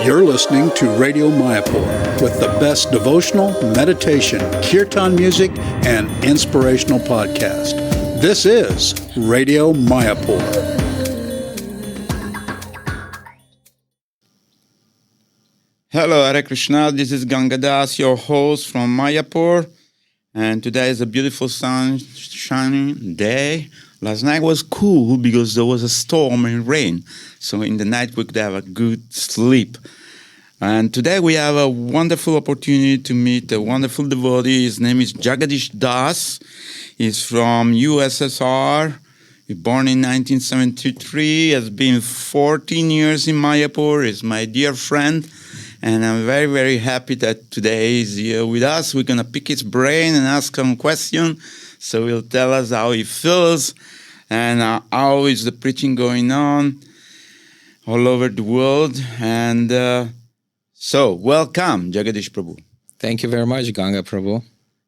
You're listening to Radio Mayapur with the best devotional, meditation, kirtan music, and inspirational podcast. This is Radio Mayapur. Hello, Hare Krishna. This is Jagadish, your host from Mayapur. And today is a beautiful sunshiny day. Last night was cool because there was a storm and rain. So in the night we could have a good sleep. And today we have a wonderful opportunity to meet a wonderful devotee. His name is Jagadish Das. He's from USSR. He was born in 1973. Has been 14 years in Mayapur. He's my dear friend. And I'm very, very happy that today he's here with us. We're going to pick his brain and ask him a question. So he'll tell us how he feels and how is the preaching going on all over the world. And so welcome, Jagadish Prabhu. Thank you very much, Ganga Prabhu.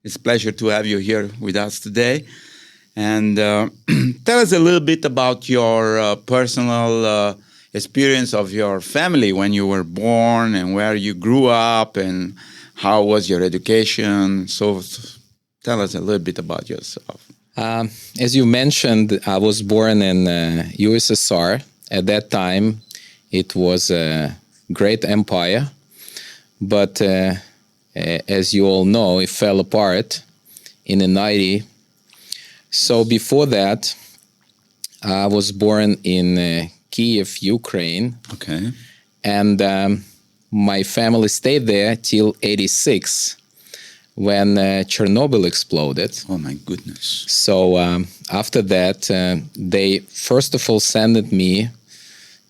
It's a pleasure to have you here with us today. And tell us a little bit about your personal experience of your family when you were born and where you grew up and how was your education. So tell us a little bit about yourself. As you mentioned, I was born in USSR. At that time, it was a great empire. But as you all know, it fell apart in the 90s. So before that, I was born in Kiev, Ukraine. Okay. And my family stayed there till 86 when Chernobyl exploded. Oh, my goodness. So after that, they first of all sent me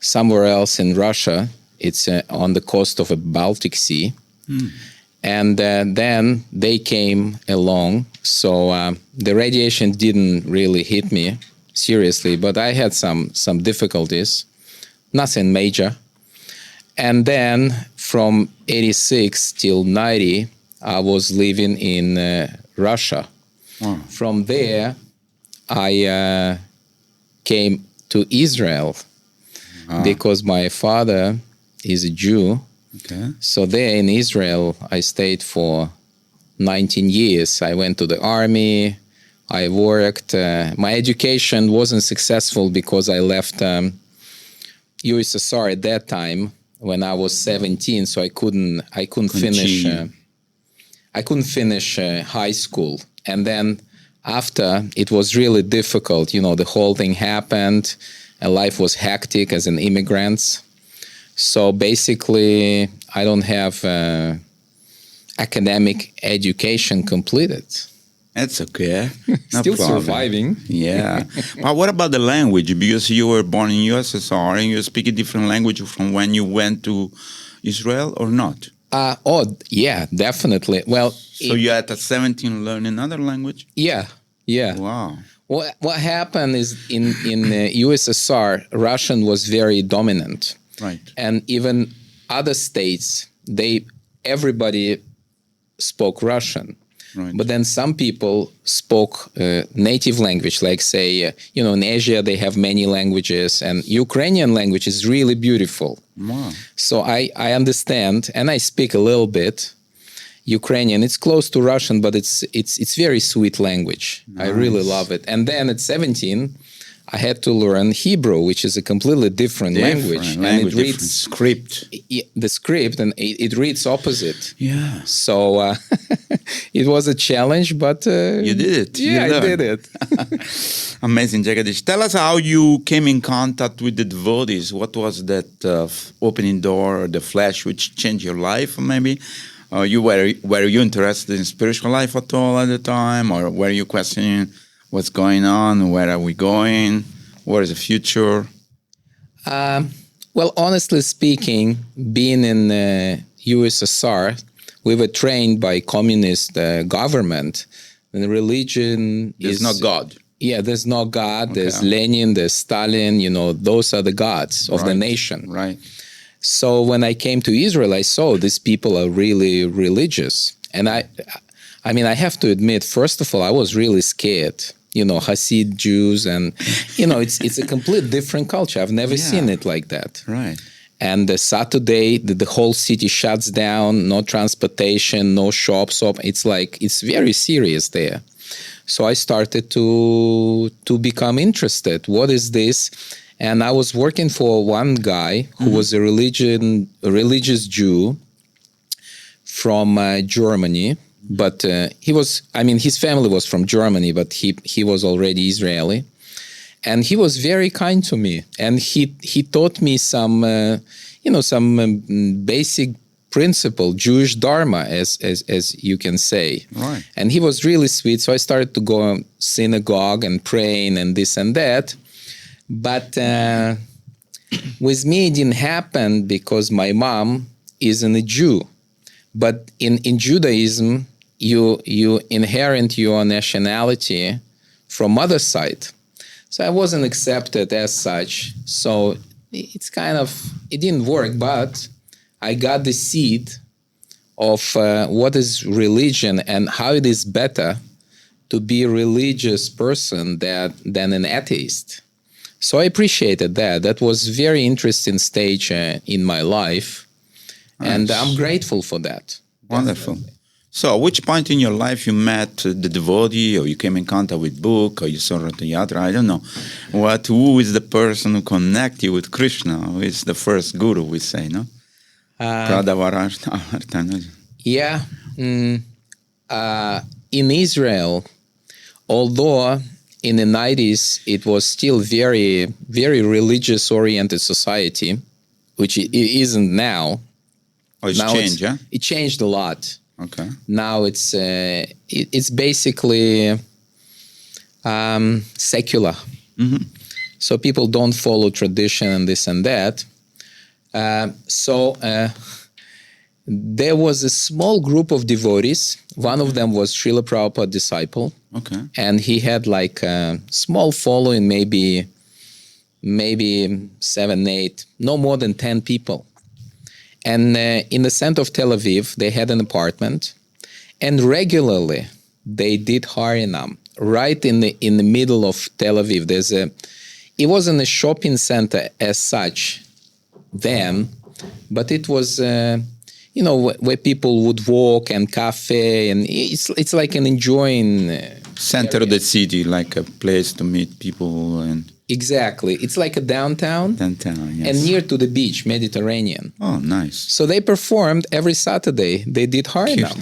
somewhere else in Russia. It's on the coast of the Baltic Sea. And then they came along. So the radiation didn't really hit me seriously, but I had some difficulties, nothing major. And then from 86 till 90, I was living in Russia. Wow. From there, I came to Israel because my father is a Jew. Okay. So there in Israel, I stayed for 19 years. I went to the army. I worked. My education wasn't successful because I left USSR at that time when I was 17. So I couldn't finish. I couldn't finish high school. And then after, it was really difficult. You know, the whole thing happened, and life was hectic as an immigrant. So basically, I don't have academic education completed. That's okay. No Still problem. surviving. Yeah. But what about the language? Because you were born in USSR and you speak a different language from when you went to Israel or not? Yeah, definitely. Well, so you at 17 learn another language? Yeah. Wow. What happened is in USSR, Russian was very dominant. Right. And even other states, everybody spoke Russian. Right. But then some people spoke native language, like say, in Asia they have many languages, and Ukrainian language is really beautiful. Wow. So I understand, and I speak a little bit Ukrainian. It's close to Russian, but it's very sweet language. Nice. I really love it. And then at 17, I had to learn Hebrew, which is a completely different language. And it reads script. The script, and it reads opposite. Yeah. So it was a challenge, but you did it. Yeah, I did it. Amazing, Jagadish. Tell us how you came in contact with the devotees. What was that opening door, or the flash, which changed your life? Maybe were you interested in spiritual life at all at the time, or were you questioning what's going on? Where are we going? What is the future? Well, honestly speaking, being in USSR, we were trained by communist government, and religion There's no God. Yeah, there's no God. Okay. There's Lenin, there's Stalin. Those are the gods of the nation. Right. So when I came to Israel, I saw these people are really religious, and I have to admit, first of all, I was really scared. Hasid Jews, and it's a complete different culture. I've never seen it like that. Right. And the Saturday, the whole city shuts down, no transportation, no shops. It's very serious there. So I started to become interested. What is this? And I was working for one guy who was a religious Jew from Germany. But his family was from Germany, but he was already Israeli. And he was very kind to me, and he taught me some basic principle, Jewish dharma, as you can say. Right. And he was really sweet. So I started to go to synagogue and praying and this and that. But with me, it didn't happen because my mom isn't a Jew. But in Judaism, you inherit your nationality from mother's side. So I wasn't accepted as such. So it didn't work, but I got the seed of what is religion and how it is better to be a religious person than an atheist. So I appreciated that. That was a very interesting stage in my life. Nice. And I'm grateful for that. Wonderful. Definitely. So, at which point in your life you met the devotee, or you came in contact with book, or you saw Ratha Yatra? I don't know. Who is the person who connect you with Krishna? Who is the first guru, we say, no? Yeah. In Israel, although in the 90s it was still very, very religious-oriented society, which it isn't now. Oh, it's changed, yeah? It changed a lot. Okay. Now it's basically secular. Mm-hmm. So people don't follow tradition and this and that. So there was a small group of devotees. One of them was Srila Prabhupada disciple. Okay. And he had like a small following, maybe 7, 8, no more than 10 people. And in the center of Tel Aviv, they had an apartment, and regularly they did Harinam right in the middle of Tel Aviv. It wasn't a shopping center as such then, but it was where people would walk and cafe, and it's like an enjoying center area. Of the city, like a place to meet people and. Exactly. It's like a downtown. Downtown, yes. And near to the beach, Mediterranean. Oh, nice. So they performed every Saturday. They did Harinam.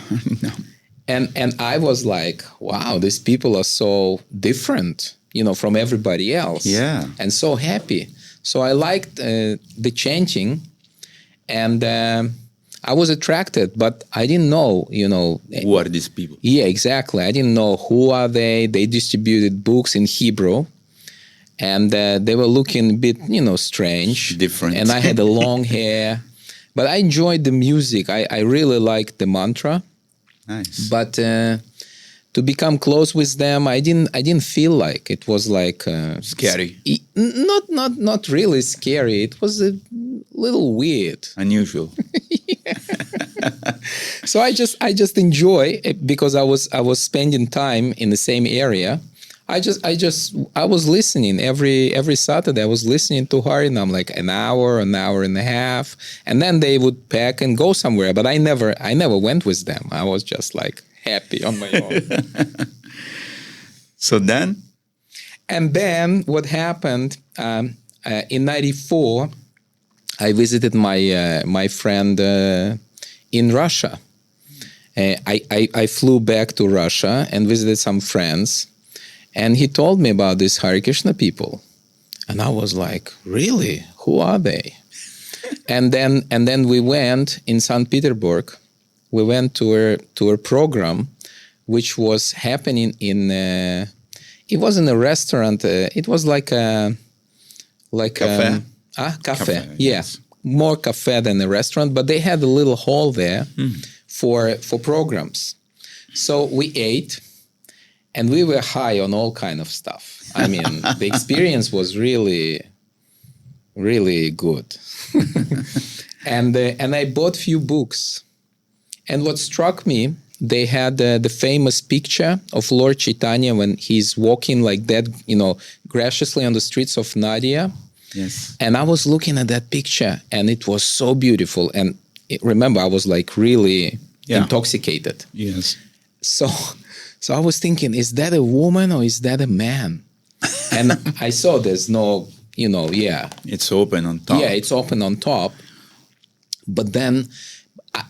And I was like, wow, these people are so different, from everybody else. Yeah. And so happy. So I liked the chanting, and I was attracted, but I didn't know, Who are these people? Yeah, exactly. I didn't know who are they. They distributed books in Hebrew. And they were looking a bit, strange. Different. And I had a long hair. But I enjoyed the music. I really liked the mantra. Nice. But to become close with them, I didn't feel like it was like scary. Not really scary. It was a little weird. Unusual. So I just enjoy it because I was spending time in the same area. I was listening every Saturday. I was listening to Harinam like an hour and a half, and then they would pack and go somewhere. But I never went with them. I was just like happy on my own. So then, and then what happened in '94? I visited my friend in Russia. I flew back to Russia and visited some friends. And he told me about these Hare Krishna people. And I was like, really? Who are they? and then we went in St. Petersburg. We went to a program which was happening in it wasn't a restaurant, it was like a cafe. Cafe. Yeah. Yes. More cafe than a restaurant, but they had a little hall there for programs. So we ate. And we were high on all kind of stuff. I mean, the experience was really, really good. And I bought few books. And what struck me, they had the famous picture of Lord Chaitanya when he's walking like that, graciously on the streets of Nadia. Yes. And I was looking at that picture, and it was so beautiful. And remember, I was like really intoxicated. Yes. So I was thinking, is that a woman or is that a man? And I saw there's no, It's open on top. Yeah, it's open on top. But then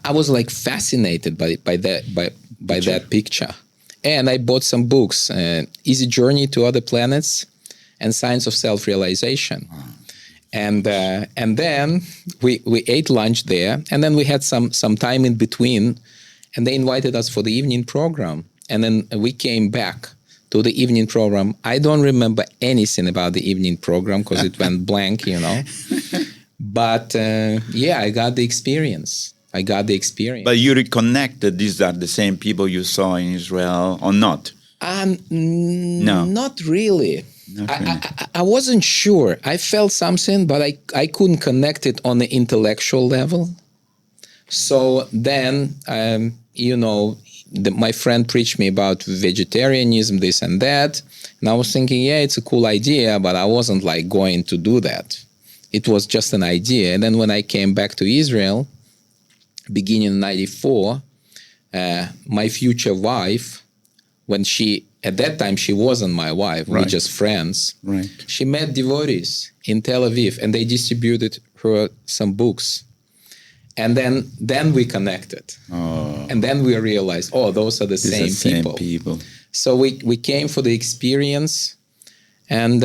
I was like fascinated by that picture. And I bought some books, Easy Journey to Other Planets and Science of Self-Realization. Wow. And then we ate lunch there, and then we had some time in between, and they invited us for the evening program. And then we came back to the evening program. I don't remember anything about the evening program because it went blank, But I got the experience. But you reconnected. These are the same people you saw in Israel or not? No, not really. I wasn't sure. I felt something, but I couldn't connect it on the intellectual level. So then, my friend preached me about vegetarianism, this and that. And I was thinking, it's a cool idea, but I wasn't like going to do that. It was just an idea. And then when I came back to Israel, beginning in 94, my future wife, at that time she wasn't my wife, we were just friends. Right. She met devotees in Tel Aviv, and they distributed her some books. And then we connected. Oh. And then we realized, those are the same people. So we came for the experience, and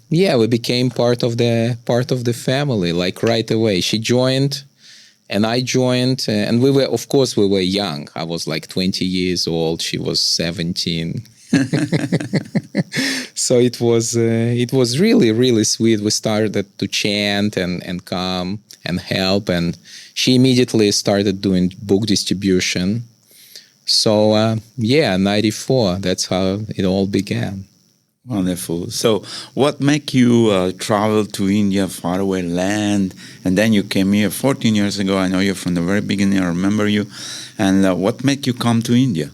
we became part of the family, like right away. She joined, and I joined, and we were young. I was like 20 years old. She was 17. So it was really, really sweet. We started to chant and come and help, and she immediately started doing book distribution. So 94, that's how it all began. Wonderful. So what make you travel to India, faraway land, and then you came here 14 years ago? I know you from the very beginning, I remember you. And what make you come to India?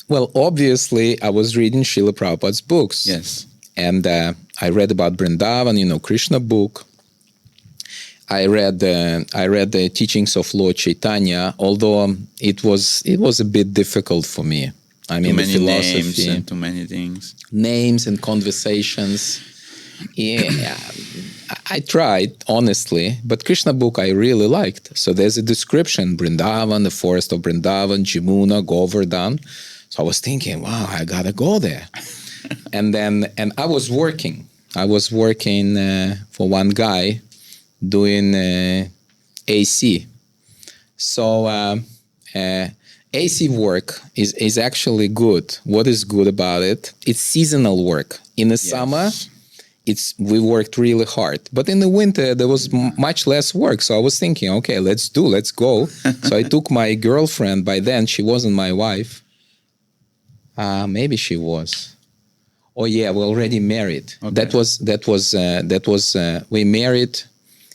Well, obviously, I was reading Srila Prabhupada's books. Yes. And I read about Vrindavan, Krishna book. I read the teachings of Lord Chaitanya, although it was a bit difficult for me. I mean, too many the philosophy, names and too many things. Names and conversations. Yeah, I tried, honestly, but Krishna book I really liked. So there's a description, Vrindavan, the forest of Vrindavan, Jamuna, Govardhan. So I was thinking, wow, I gotta go there. and I was working. For one guy doing AC. So AC work is actually good. What is good about it? It's seasonal work. In the summer, we worked really hard. But in the winter, there was much less work. So I was thinking, okay, let's go. So I took my girlfriend. By then, she wasn't my wife. Maybe she was. Oh yeah, we're already married. Okay. That was we married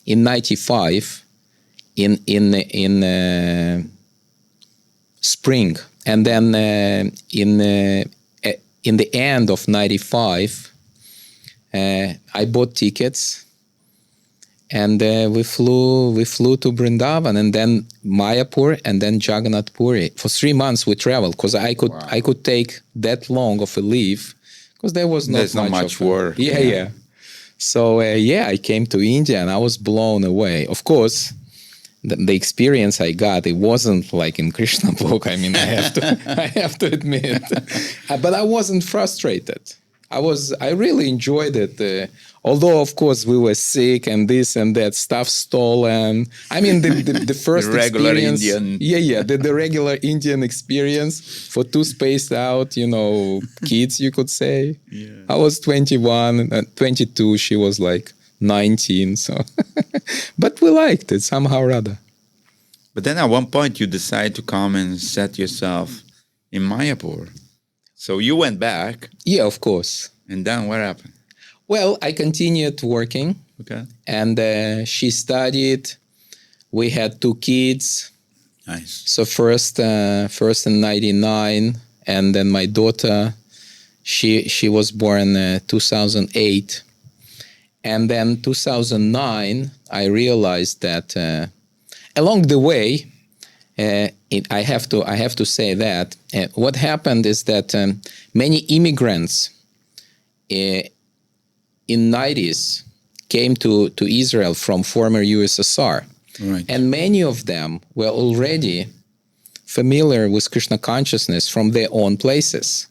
in 95 in spring, and then in the end of 95 I bought tickets, and we flew to Vrindavan, and then Mayapur, and then Jagannath Puri. For 3 months we traveled, because I could take that long of a leave, because there's not much work. Yeah. So I came to India, and I was blown away. Of course, the experience I got, it wasn't like in Krishna book. I mean, I have to admit, but I wasn't frustrated. I really enjoyed it. Although, of course, we were sick and this and that, stuff stolen. I mean, the first the regular experience, Indian. the regular Indian experience for two spaced out, kids, you could say. Yeah. I was 21, 22. She was like 19. So, but we liked it somehow or other. But then at one point you decide to come and set yourself in Mayapur. So you went back. Yeah, of course. And then what happened? Well, I continued working. Okay. And she studied. We had 2 kids. Nice. So first in 99, and then my daughter, she was born 2008. And then 2009, I realized that along the way, I have to say that what happened is that many immigrants in 90s came to Israel from former USSR. Right. And many of them were already familiar with Krishna consciousness from their own places,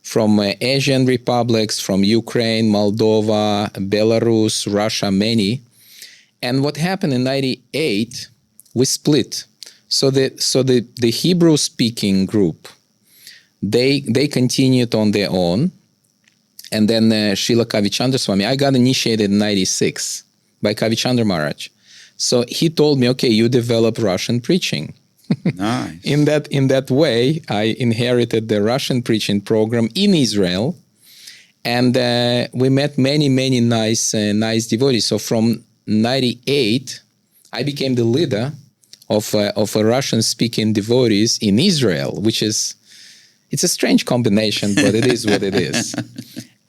from Asian republics, from Ukraine, Moldova, Belarus, Russia, many. And what happened in 98, we split. So the Hebrew-speaking group, they continued on their own. And then Srila Kavichandra Swami, I got initiated in 96 by Kavichandra Maharaj. So he told me, okay, you develop Russian preaching. Nice. In that way, I inherited the Russian preaching program in Israel. And we met many nice devotees. So from 98, I became the leader of a Russian-speaking devotees in Israel, which is, it's a strange combination, but it is what it is.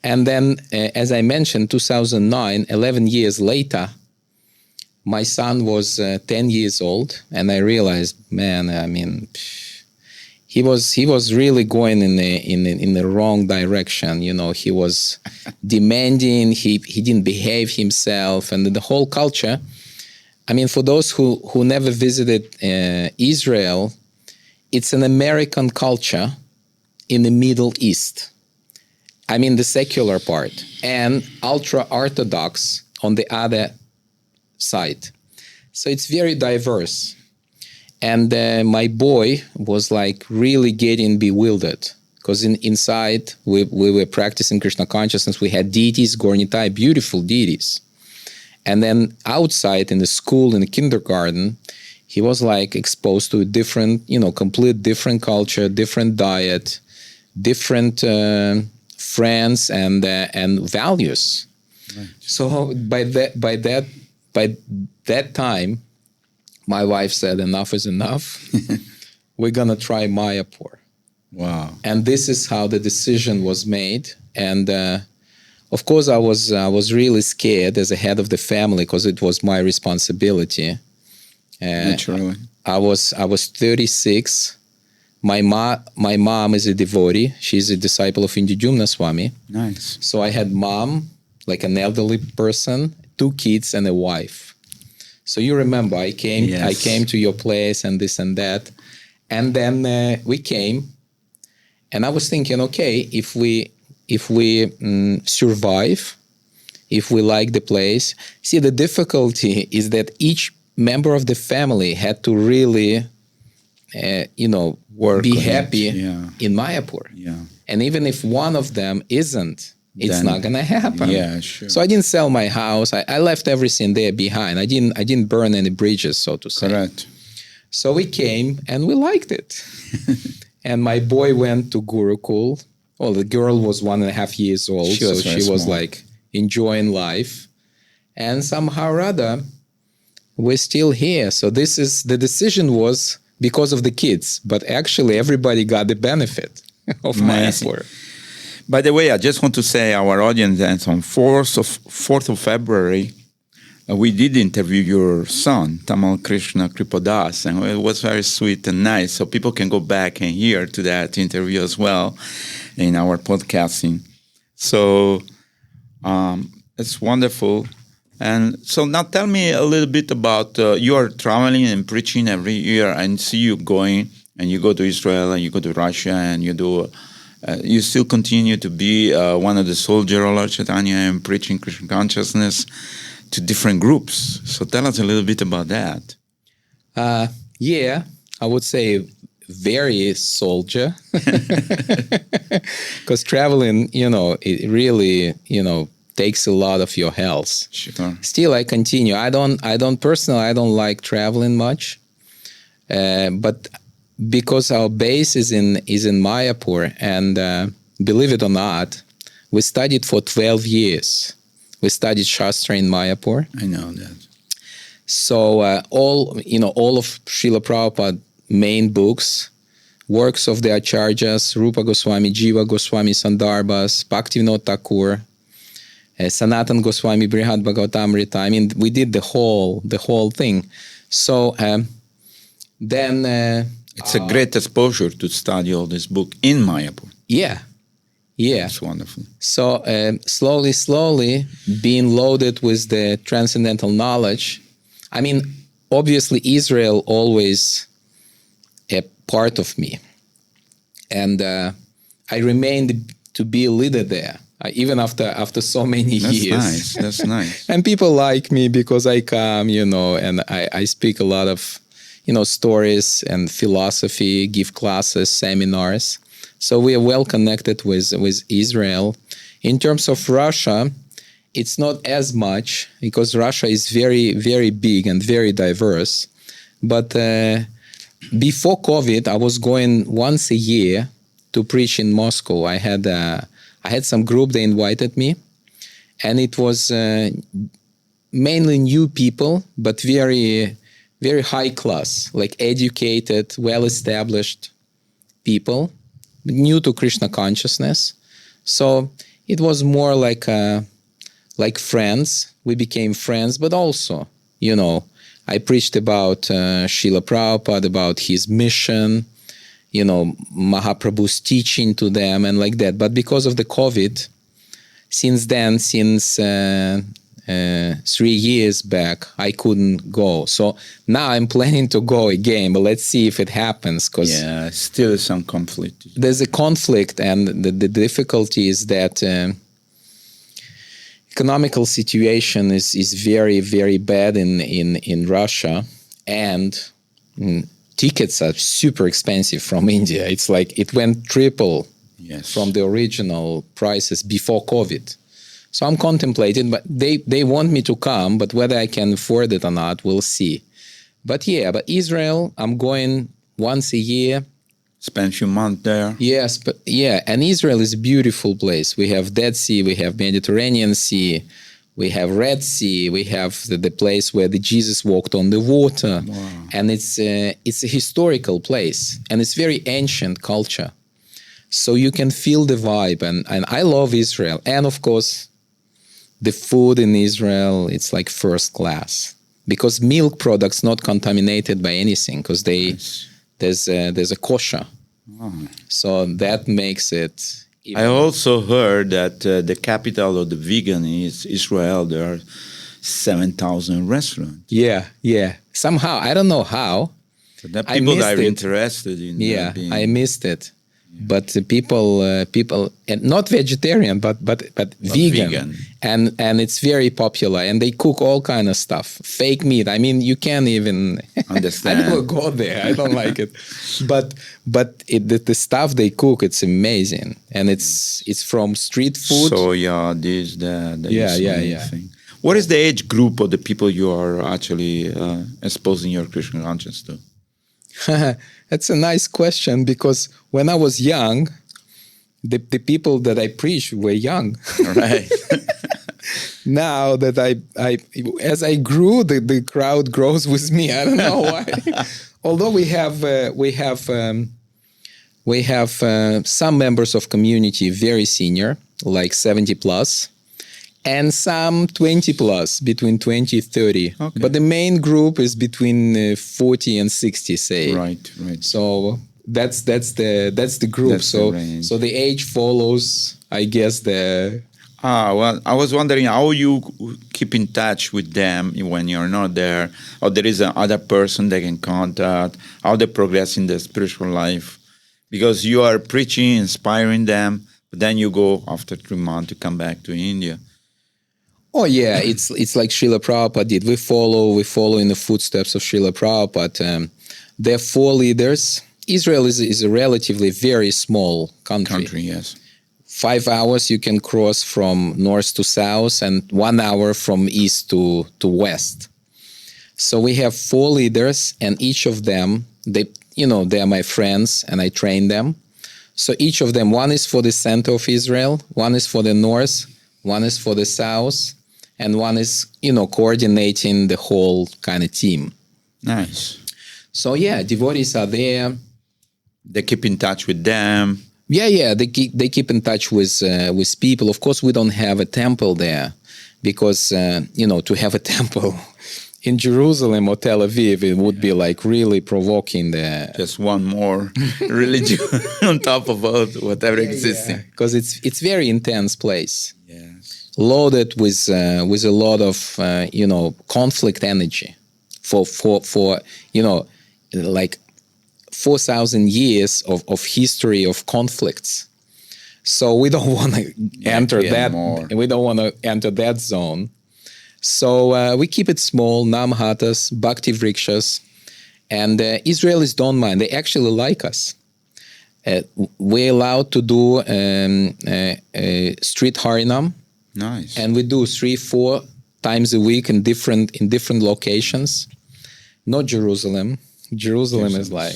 And then, as I mentioned, 2009, 11 years later, my son was 10 years old, and I realized, man, I mean, he was really going in the wrong direction. You know, he was demanding. He didn't behave himself, and the whole culture. I mean, for those who never visited Israel, it's an American culture in the Middle East. I mean, the secular part, and ultra-Orthodox on the other side. So it's very diverse. And my boy was like really getting bewildered, because inside we were practicing Krishna consciousness. We had deities, Gornitai, beautiful deities. And then outside in the school, in the kindergarten, he was like exposed to a different, complete different culture, different diet, different friends and values. Right. So by that time, my wife said, enough is enough. We're gonna try Mayapur. Wow. And this is how the decision was made. And of course, I was really scared as a head of the family, because it was my responsibility. Naturally. I was 36. My mom is a devotee. She's a disciple of Indijumna Swami. Nice. So I had mom, like an elderly person, 2 kids, and a wife. So you remember, I came to your place and this and that. And then we came, and I was thinking, okay, if we survive, if we like the place. See, the difficulty is that each member of the family had to really, work, be happy in Mayapur. Yeah. And even if one of them isn't, it's not gonna happen. Yeah, sure. So I didn't sell my house. I left everything there behind. I didn't burn any bridges, so to say. Correct. So we came and we liked it. And my boy went to Gurukul. Well, the girl was 1.5 years old, she was like enjoying life. And somehow or other, we're still here. So the decision was because of the kids, but actually everybody got the benefit of Mayapur. By the way, I just want to say our audience that on 4th of February, we did interview your son, Tamal Krishna Kripadas, and it was very sweet and nice. So people can go back and hear to that interview as well in our podcasting. So it's wonderful. And so now tell me a little bit about, you are traveling and preaching every year, and see you going, and you go to Israel, and you go to Russia, and you do, you still continue to be one of the soldiers of Lord Chaitanya and preaching Krishna consciousness to different groups. So tell us a little bit about that. Yeah, I would say very soldier. Because traveling, it really, takes a lot of your health. Sure. Still, I continue. I don't like traveling much. But because our base is in Mayapur, and believe it or not, we studied for 12 years. We studied Shastra in Mayapur. I know that. So all of Srila Prabhupada main books, works of the Acharyas, Rupa Goswami, Jiva Goswami, Sandarbhas, Bhaktivinoda Thakur, Sanatan Goswami Brihad Bhagavatamrita. I mean, we did the whole thing. So then it's a great exposure to study all this book in Mayapur. Yeah. It's wonderful. So slowly being loaded with the transcendental knowledge. I mean, obviously Israel always a part of me. And I remained to be a leader there, even after so many years. That's nice. And people like me because I come, and I speak a lot of, stories and philosophy, give classes, seminars. So we are well connected with Israel. In terms of Russia, it's not as much because Russia is very, very big and very diverse. But before COVID, I was going once a year to preach in Moscow. I had some group, they invited me, and it was mainly new people, but very, very high class, like educated, well-established people, new to Krishna consciousness. So it was more like friends. We became friends, but also, I preached about Srila Prabhupada, about his mission, Mahaprabhu's teaching to them and like that. But because of the COVID, since 3 years back, I couldn't go. So now I'm planning to go again, but let's see if it happens. Yeah, still some conflict. There's a conflict, and the difficulty is that economical situation is very, very bad in Russia, and tickets are super expensive from India. It's like it went triple from the original prices before COVID. So I'm contemplating, but they want me to come, but whether I can afford it or not, we'll see. But Israel, I'm going once a year. Spend a few months there. Yes, and Israel is a beautiful place. We have Dead Sea, we have Mediterranean Sea, we have Red Sea, we have the place where Jesus walked on the water. Wow. And it's a historical place, and it's very ancient culture. So you can feel the vibe, and I love Israel. And of course, the food in Israel, it's like first class. Because milk products not contaminated by anything, because there's a kosher. Oh. So that makes it... I also heard that the capital of the vegan is Israel. There are 7,000 restaurants. Yeah. Somehow, I don't know how. So that people that are interested in being... I missed it. Yeah. But people, and not vegetarian, but vegan. And it's very popular. And they cook all kind of stuff. Fake meat. I mean, you can't even understand. I never go there. I don't like it. But the stuff they cook, it's amazing. And it's from street food. Soya, this, that. Yeah. Thing. What is the age group of the people you are actually exposing your Krishna consciousness to? That's a nice question, because when I was young, the people that I preached were young. Right. Now that as I grew, the crowd grows with me. I don't know why. Although we have some members of community very senior, like 70 plus, and some 20 plus, between 20 and 30. Okay. But the main group is between 40 and 60, say. Right. So that's the group. That's so the the age follows, I guess, the... well, I was wondering how you keep in touch with them when you're not there, or there is another person they can contact, how they progress in their spiritual life. Because you are preaching, inspiring them, but then you go after 3 months to come back to India. Oh yeah, it's like Srila Prabhupada did. We follow in the footsteps of Srila Prabhupada. There are 4 leaders. Israel is a relatively very small country. Yes. 5 hours you can cross from north to south, and 1 hour from east to west. So we have 4 leaders, and each of them, they are my friends, and I train them. So each of them, one is for the center of Israel, one is for the north, one is for the south, and one is, coordinating the whole kind of team. Nice. So yeah, devotees are there. They keep in touch with them. Yeah. They keep in touch with people. Of course, we don't have a temple there because to have a temple in Jerusalem or Tel Aviv, it would be like really provoking the just one more religion on top of whatever existing. Because it's very intense place. Yes. Loaded with a lot of conflict energy for like 4,000 years of history of conflicts. So we don't want to enter that. More. We don't want to enter that zone. So we keep it small, namhatas, bhakti vrikshas, and Israelis don't mind. They actually like us. We're allowed to do street harinam. Nice. And we do 3-4 times a week in different locations. Not Jerusalem. Jerusalem is like,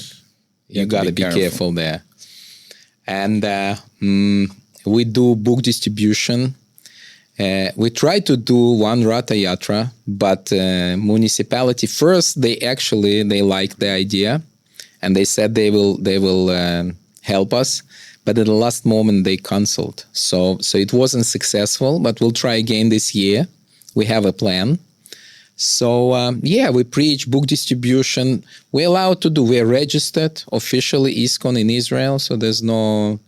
you got to be careful there. And we do book distribution. We try to do one Ratha Yatra, but municipality first, they liked the idea, and they said they will help us, but at the last moment they canceled. So it wasn't successful, but we'll try again this year. We have a plan. So we preach book distribution. We're allowed to do. We're registered officially ISKCON in Israel, so there's no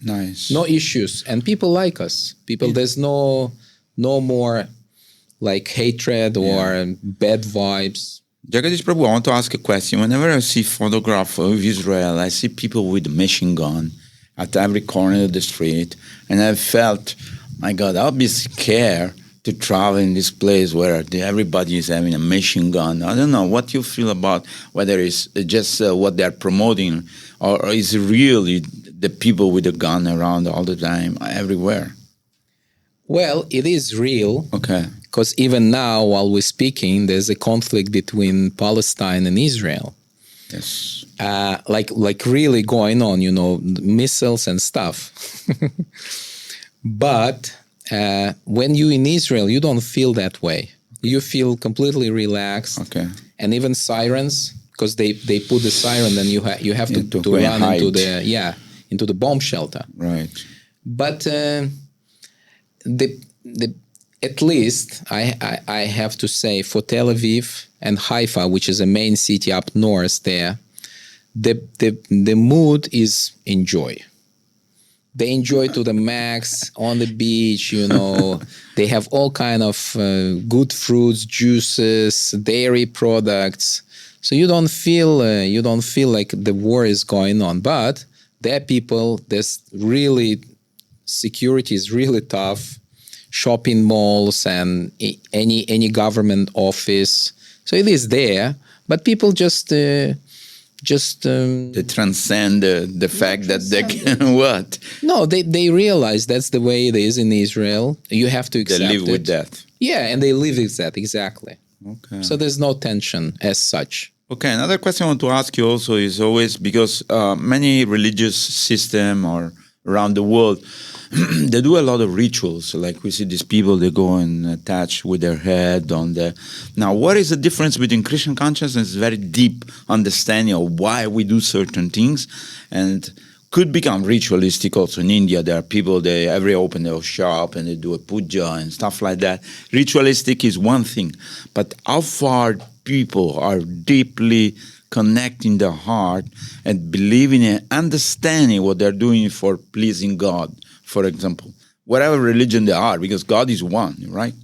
issues, and people like us. There's no more like hatred or bad vibes. Jagadish Prabhu, I want to ask a question. Whenever I see photograph of Israel, I see people with a machine gun at every corner of the street, and I felt, my God, I'll be scared to travel in this place where everybody is having a machine gun. I don't know what you feel about whether it's just what they're promoting, or is it really the people with a gun around all the time, everywhere? Well, it is real. Okay. Because even now, while we're speaking, there's a conflict between Palestine and Israel. Yes. Like really going on, missiles and stuff. But when you're in Israel, you don't feel that way. You feel completely relaxed. Okay. And even sirens, because they put the siren, then you have to run into the bomb shelter. Right. But at least I have to say, for Tel Aviv and Haifa, which is a main city up north there, the mood is enjoy. They enjoy to the max on the beach. They have all kind of good fruits, juices, dairy products. So you don't feel like the war is going on. But there are people. There's really security is really tough. Shopping malls and any government office. So it is there, but people just they transcend the fact that they can what? No, they realize that's the way it is in Israel. You have to accept it. They live with that. Yeah, and they live with that, exactly. Okay. So there's no tension as such. Okay, another question I want to ask you also is always, because many religious system or around the world, they do a lot of rituals. Like we see these people, they go and attach with their head on the... Now, what is the difference between Christian consciousness, very deep understanding of why we do certain things, and could become ritualistic also in India? There are people, they open their shop and they do a puja and stuff like that. Ritualistic is one thing, but how far people are deeply connecting their heart and believing and understanding what they're doing for pleasing God, for example, whatever religion they are, because God is one, right?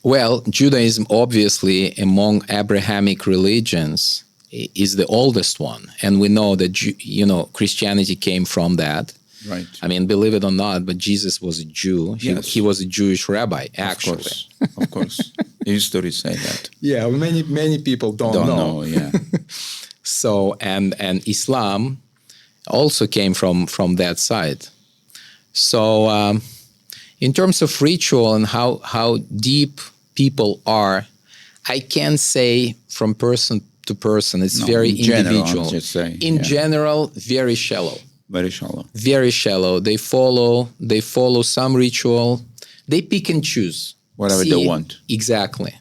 Well, Judaism, obviously, among Abrahamic religions, is the oldest one. And we know that, Christianity came from that. Right. I mean, believe it or not, but Jesus was a Jew. Yes. He was a Jewish rabbi, actually. Of course. History say that. Yeah, many people don't know. Yeah. So, and Islam also came from that side. So, in terms of ritual and how deep people are, I can't say from person to person. It's very individual. In general, very shallow. Very shallow. Very shallow. They follow some ritual. They pick and choose. Whatever they want. Exactly.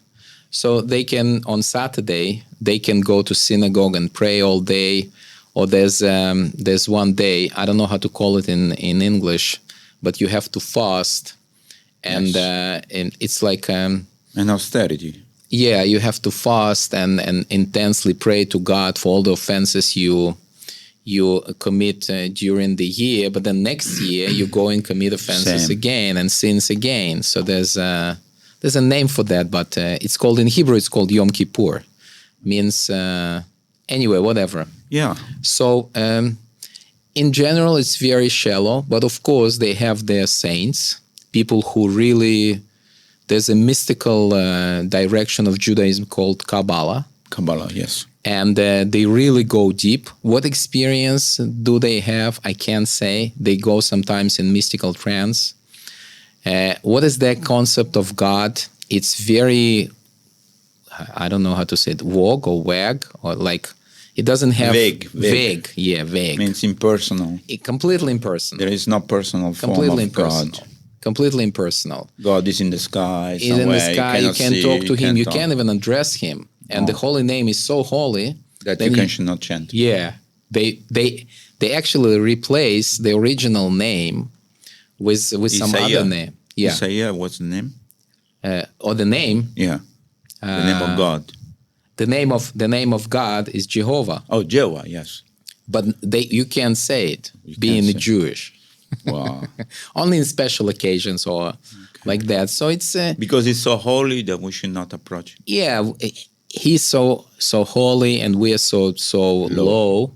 So they can, on Saturday, they can go to synagogue and pray all day, or there's one day, I don't know how to call it in English, but you have to fast, and it's like an austerity. Yeah, you have to fast and intensely pray to God for all the offenses you commit during the year, but then next year you go and commit offenses again and sins again. So there's a name for that, but it's called, in Hebrew, it's called Yom Kippur. Means, anyway, whatever. Yeah. So in general, it's very shallow, but of course they have their saints, people who really, there's a mystical direction of Judaism called Kabbalah. Kabbalah, yes. And they really go deep. What experience do they have? I can't say. They go sometimes in mystical trance. What is their concept of God? It's very, I don't know how to say it, vague or like, it doesn't have... Vague. Yeah, vague. Means impersonal. Completely impersonal. There is no personal form of God. Completely impersonal. God is in the sky. He's in the sky. You can't talk to him. You can't even address him. And the holy name is so holy that you should not chant. Yeah, they actually replace the original name with some other name. Yeah, Isaiah, what's the name? Or the name? Yeah, the name of God. The name of God is Jehovah. Oh, Jehovah, yes. But you can't say it, being Jewish. Wow. Only in special occasions or like that. So it's because it's so holy that we should not approach it. Yeah. He's so holy and we are so low.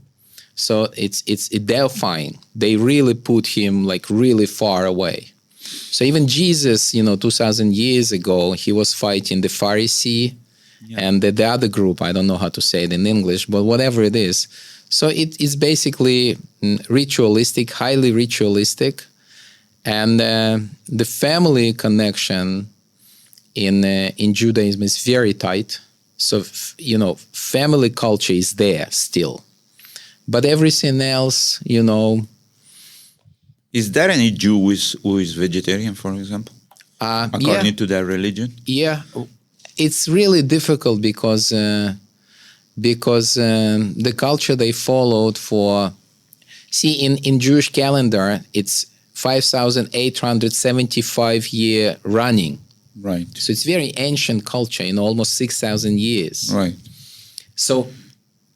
So it's edifying. They really put him like really far away. So even Jesus, 2,000 years ago, he was fighting the Pharisee and the other group. I don't know how to say it in English, but whatever it is. So it is basically ritualistic, highly ritualistic, and the family connection in Judaism is very tight. So, family culture is there still. But everything else, Is there any Jew who is vegetarian, for example? According to their religion? Yeah. It's really difficult because the culture they followed in Jewish calendar, it's 5,875 year running. Right. So it's very ancient culture in almost 6,000 years. Right. So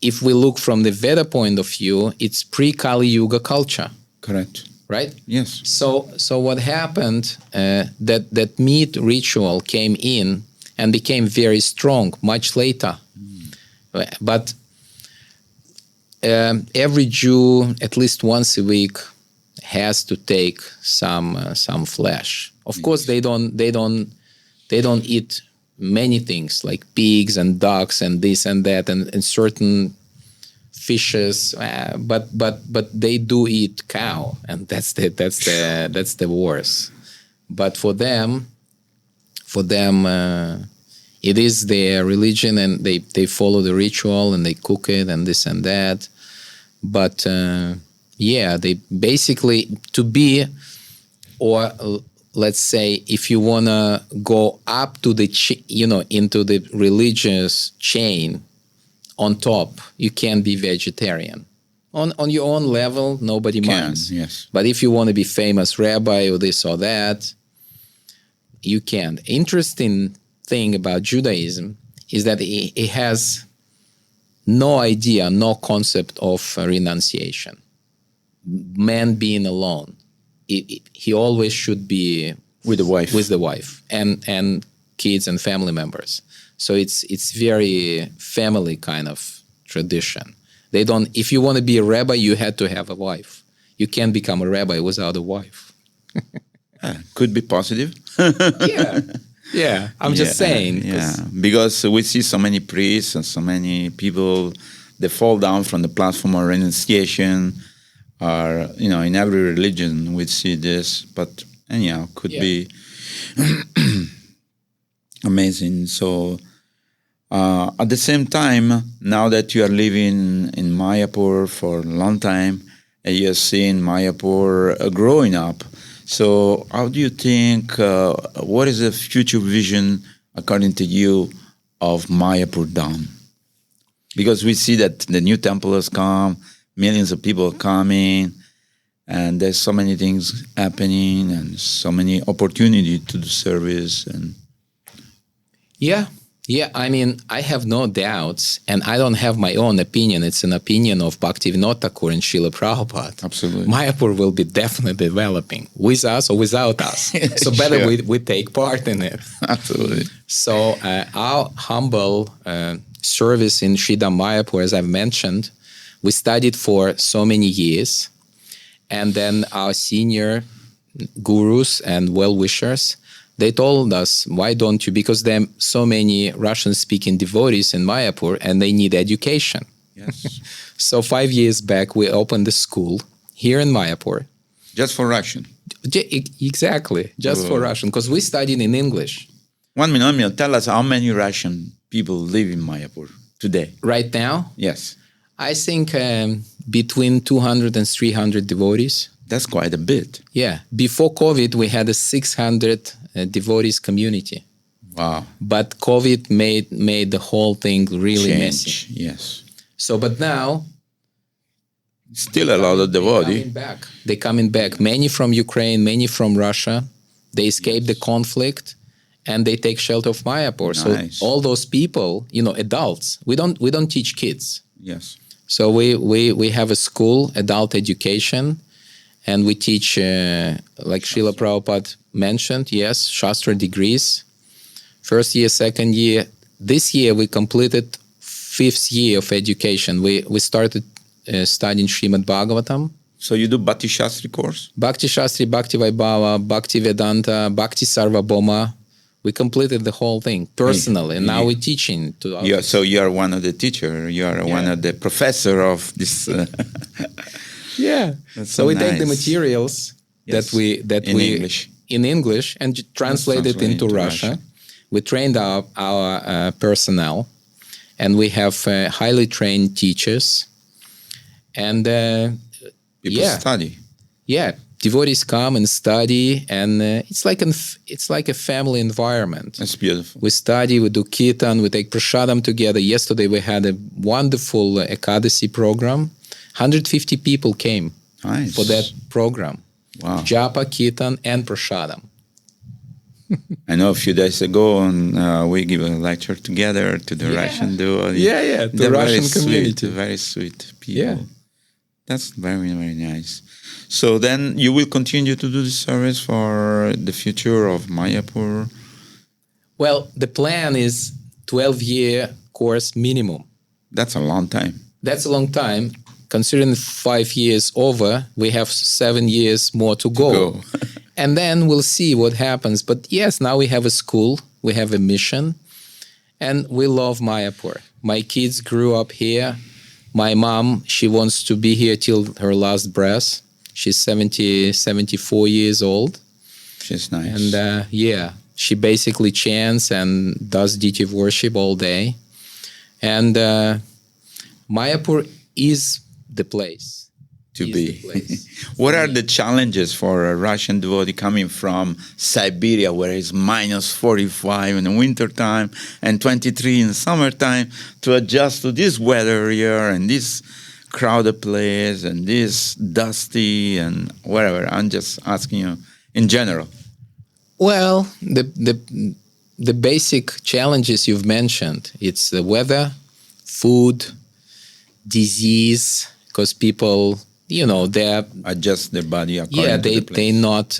if we look from the Veda point of view, it's pre-Kali Yuga culture. Correct. Right? Yes. So what happened, that meat ritual came in and became very strong much later. But every Jew, at least once a week, has to take some flesh. Of course, they don't eat many things like pigs and ducks and this and that and certain fishes, but they do eat cow, and that's the worst. But for them, it is their religion, and they follow the ritual and they cook it and this and that. But they basically let's say if you wanna go up to the into the religious chain on top, you can be vegetarian. On your own level, nobody minds. Yes. But if you want to be famous rabbi or this or that, you can't. Interesting thing about Judaism is that it has no idea, no concept of renunciation. Man being alone. He always should be with the wife, and kids and family members. So it's very family kind of tradition. They don't. If you want to be a rabbi, you had to have a wife. You can't become a rabbi without a wife. Could be positive. Yeah. I'm just saying. Yeah, because we see so many priests and so many people, they fall down from the platform of renunciation. Or in every religion we see this, but anyhow, could be amazing. So at the same time, now that you are living in Mayapur for a long time, and you have seen Mayapur growing up, so how do you think, what is the future vision, according to you, of Mayapur Dham? Because we see that the new temple has come, millions of people coming, and there's so many things happening and so many opportunities to do service. And Yeah, I mean, I have no doubts, and I don't have my own opinion. It's an opinion of Bhaktivinoda Thakur and Srila Prabhupada. Absolutely. Mayapur will be definitely developing, with us or without us. So better Sure. we take part in it. Absolutely. So our humble service in Sridham Mayapur, as I've mentioned, we studied for so many years. And then our senior gurus and well-wishers, they told us, why don't you, because there are so many Russian-speaking devotees in Mayapur and they need education. Yes. So 5 years back, we opened a school here in Mayapur. Just for Russian. Exactly, just for Russian, because we studied in English. 1 minute, tell us how many Russian people live in Mayapur today. Right now, Yes. I think between 200 and 300 devotees. That's quite a bit. Yeah, before COVID, we had a 600 devotees community. Wow. But COVID made the whole thing really messy. Change. Yes. So, but now Still a lot of devotees. they're coming back. Many from Ukraine, many from Russia. They escaped the conflict, and they take shelter of Mayapur. Nice. So all those people, adults. We don't teach kids. Yes. So we have a school, adult education, and we teach, like Srila Prabhupada mentioned, yes, Shastra degrees. First year, second year. This year we completed 5th year of education. We started studying Srimad Bhagavatam. So you do Bhakti Shastri course? Bhakti Shastri, Bhakti Vaibhava, Bhakti Vedanta, Bhakti Sarvabhauma. We completed the whole thing personally, and now we're teaching to others. So you are one of the teacher. You are one of the professor of this. Yeah. That's So we take the nice. materials Yes. that In we English. in English and translate it translate into into Russia. Russian. We trained our personnel, and we have highly trained teachers. And People study. yeah, devotees come and study, and it's like a family environment. That's beautiful. We study, we do kirtan, we take prasadam together. Yesterday we had a wonderful Ekadasi program. 150 people came Nice. for that program. Wow. Japa, kirtan, and prasadam. I know a few days ago, and we give a lecture together to the Russian duo. Yeah, to They're Russian very community. Sweet, very sweet people. Yeah. That's very, very nice. So then you will continue to do this service for the future of Mayapur? Well, the plan is 12-year course minimum. That's a long time. That's a long time. Considering 5 years over, we have 7 years more to go. And then we'll see what happens. But yes, now we have a school, we have a mission, and we love Mayapur. My kids grew up here. My mom, she wants to be here till her last breath. She's 74 years old. She's nice. And she basically chants and does deity worship all day. And Mayapur is the place. to be. What are the challenges for a Russian devotee coming from Siberia, where it's minus 45 in the wintertime and 23 in the summertime, to adjust to this weather here and this crowded place and this dusty and whatever? I'm just asking you in general. Well, the basic challenges you've mentioned, it's the weather, food, disease, because people, they're Adjust their body according to the place.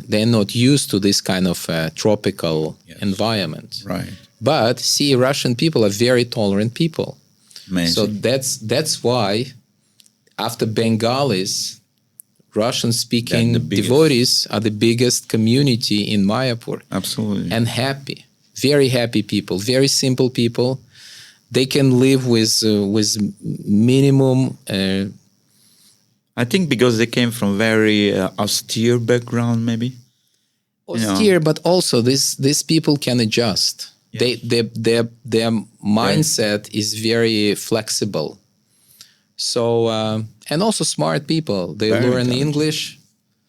they're not used to this kind of tropical environment. Right. But see, Russian people are very tolerant people. Amazing. So that's why after Bengalis, Russian-speaking They're the biggest. devotees are the biggest community in Mayapur. Absolutely. And happy, very happy people, very simple people. They can live with minimum. I think because they came from very austere background, maybe. Austere, but also these people can adjust. Yes. Their mindset is very flexible. So and also smart people. They Very learn intelligent. English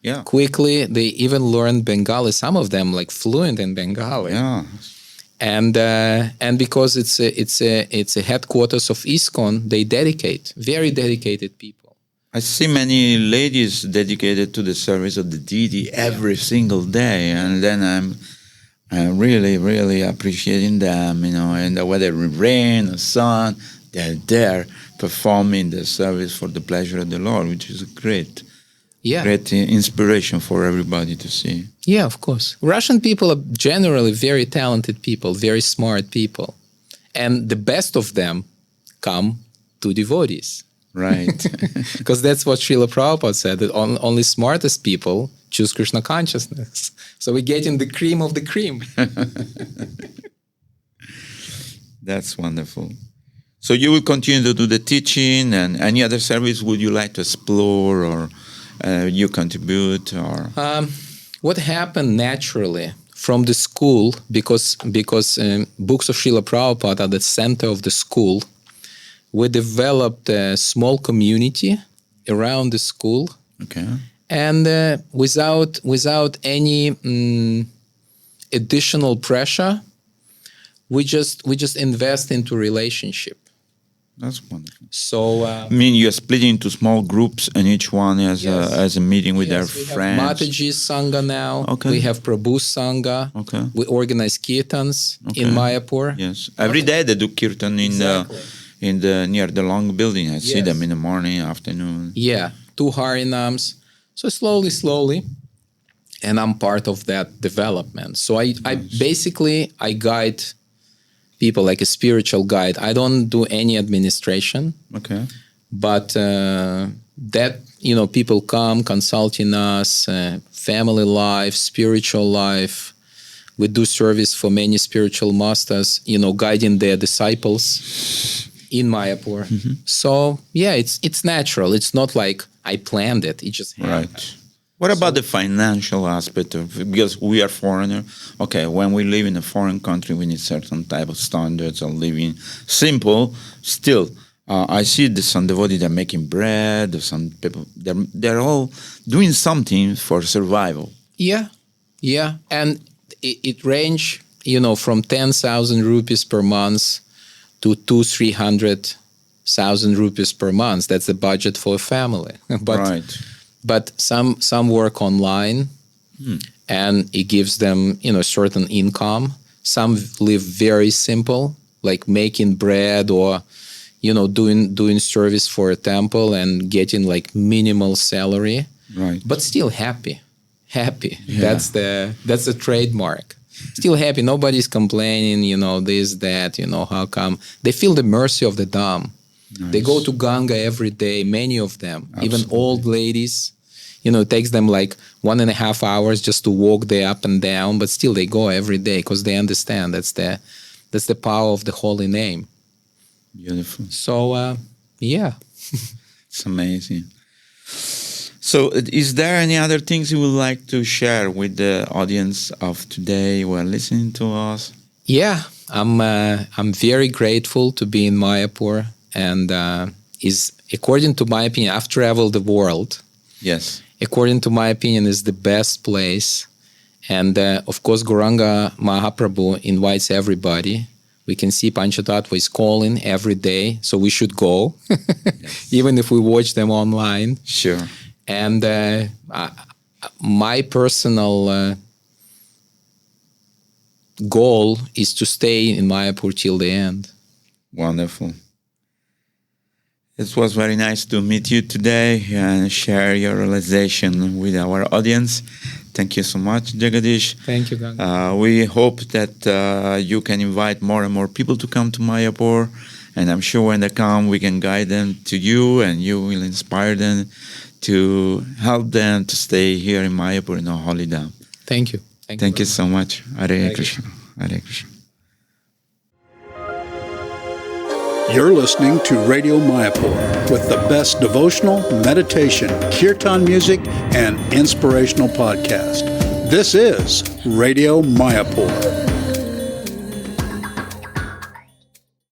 Yeah. quickly. They even learn Bengali. Some of them like fluent in Bengali. Yeah. And because it's a headquarters of ISKCON, they dedicate very dedicated people. I see many ladies dedicated to the service of the deity every single day, and then I'm really, really appreciating them, and whether rain or sun, they're there performing the service for the pleasure of the Lord, which is great inspiration for everybody to see. Yeah, of course. Russian people are generally very talented people, very smart people. And the best of them come to devotees. Right. Because that's what Srila Prabhupada said, that only smartest people choose Krishna consciousness. So we're getting the cream of the cream. That's wonderful. So you will continue to do the teaching, and any other service would you like to explore, or you contribute, or what happened naturally from the school, because books of Srila Prabhupada are the center of the school. We developed a small community around the school, and without any additional pressure, we just invest into relationship. That's wonderful. So, I mean, you're splitting into small groups, and each one has a meeting with their we friends. have Mataji's Sangha now. Okay. We have Prabhu's Sangha. Okay. We organize kirtans in Mayapur. Yes. Every day they do kirtan in the near the long building. I see them in the morning, afternoon. Yeah, 2 Harinams. So slowly, and I'm part of that development. So I basically guide people like a spiritual guide. I don't do any administration. Okay. But that, people come consulting us, family life, spiritual life. We do service for many spiritual masters, guiding their disciples in Mayapur. Mm-hmm. So, it's natural. It's not like I planned it. It just happened. Right. What about the financial aspect of it? Because we are foreigner. Okay, when we live in a foreign country, we need certain type of standards of living. Simple, still. I see some devotees, they're making bread, or some people, they're all doing something for survival. Yeah. And it range, from 10,000 rupees per month to 200,000-300,000 rupees per month. That's the budget for a family. But some work online, and it gives them, certain income. Some live very simple, like making bread or, doing service for a temple and getting like minimal salary. Right. But still happy. Yeah. That's the trademark. Still happy. Nobody's complaining, this, that, how come. They feel the mercy of the Dham. Nice. They go to Ganga every day, many of them, even old ladies. It takes them like 1.5 hours just to walk there up and down, but still they go every day because they understand that's the power of the holy name. Beautiful. So, It's amazing. So, is there any other things you would like to share with the audience of today who are listening to us? Yeah, I'm very grateful to be in Mayapur. And according to my opinion, I've traveled the world. Yes. According to my opinion, is the best place. And of course, Gauranga Mahaprabhu invites everybody. We can see Panchatattva is calling every day, so we should go, even if we watch them online. Sure. And my personal goal is to stay in Mayapur till the end. Wonderful. It was very nice to meet you today and share your realization with our audience. Thank you so much, Jagadish. Thank you, Ganga. We hope that you can invite more and more people to come to Mayapur. And I'm sure when they come, we can guide them to you, and you will inspire them to help them to stay here in Mayapur in our holy Dham. Thank you. Thank you so much. Hare Krishna. Hare Krishna. You're listening to Radio Mayapur with the best devotional, meditation, kirtan music, and inspirational podcast. This is Radio Mayapur.